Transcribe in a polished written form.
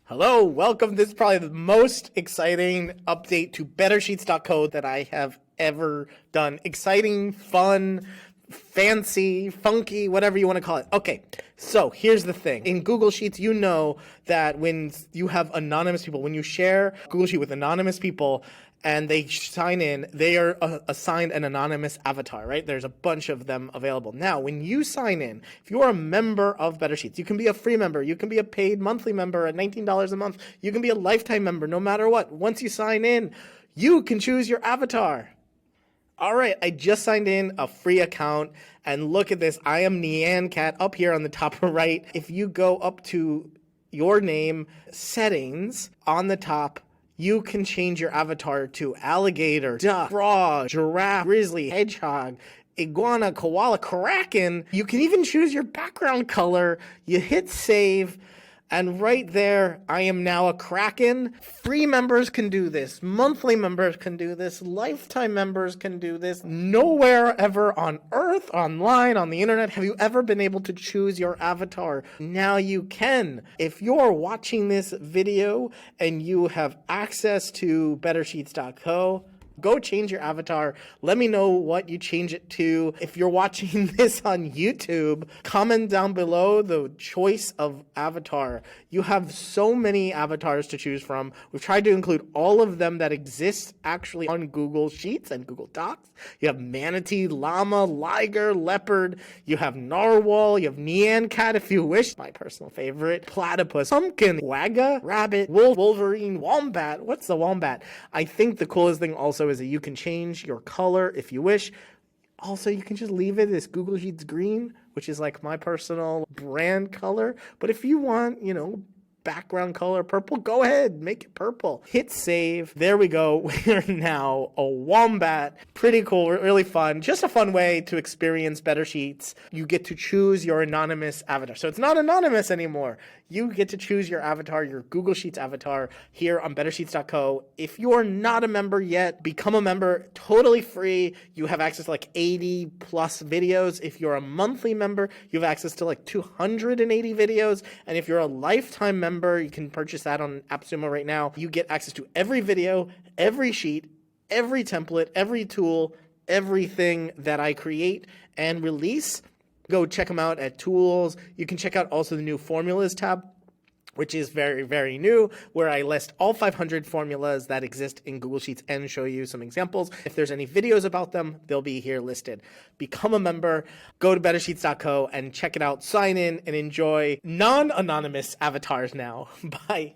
Hello, welcome. This is probably the most exciting update to BetterSheets.co that I have ever done. Exciting, fun, fancy, funky, whatever you want to call it. Okay, so here's the thing. In Google Sheets, you know that when you have anonymous people, when you share Google Sheet with anonymous people, and they sign in, they are assigned an anonymous avatar, right? There's a bunch of them available. Now, when you sign in, if you're a member of Better Sheets, you can be a free member, you can be a paid monthly member at $19 a month, you can be a lifetime member, no matter what. Once you sign in, you can choose your avatar. All right, I just signed in a free account, and look at this. I am Nyancat up here on the top right. If you go up to your name, settings, on the top, you can change your avatar to alligator, duck, frog, giraffe, grizzly, hedgehog, iguana, koala, kraken. You can even choose your background color. You hit save, and right there, I am now a kraken. Free members can do this. Monthly members can do this. Lifetime members can do this. Nowhere ever on Earth, online, on the internet, have you ever been able to choose your avatar. Now you can. If you're watching this video and you have access to BetterSheets.co, go change your avatar. Let me know what you change it to. If you're watching this on YouTube, comment down below the choice of avatar. You have so many avatars to choose from. We've tried to include all of them that exist actually on Google Sheets and Google Docs. You have manatee, llama, liger, leopard. You have narwhal. You have Nyancat if you wish. My personal favorite. Platypus, pumpkin, wagga, rabbit, wolf, wolverine, wombat. What's the wombat? I think the coolest thing also is that you can change your color if you wish. Also, you can just leave it as Google Sheets green, which is like my personal brand color. But if you want, background color purple, go ahead, make it purple. Hit save. There we go. We are now a wombat. Pretty cool, really fun. Just a fun way to experience Better Sheets. You get to choose your anonymous avatar. So it's not anonymous anymore. You get to choose your avatar, your Google Sheets avatar here on BetterSheets.co. If you're not a member yet, become a member, totally free. You have access to like 80 plus videos. If you're a monthly member, you have access to like 280 videos. And if you're a lifetime member, you can purchase that on AppSumo right now. You get access to every video, every sheet, every template, every tool, everything that I create and release. Go check them out at tools. You can check out also the new formulas tab, which is very, very new, where I list all 500 formulas that exist in Google Sheets and show you some examples. If there's any videos about them, they'll be here listed. Become a member, go to BetterSheets.co and check it out. Sign in and enjoy non-anonymous avatars now. Bye.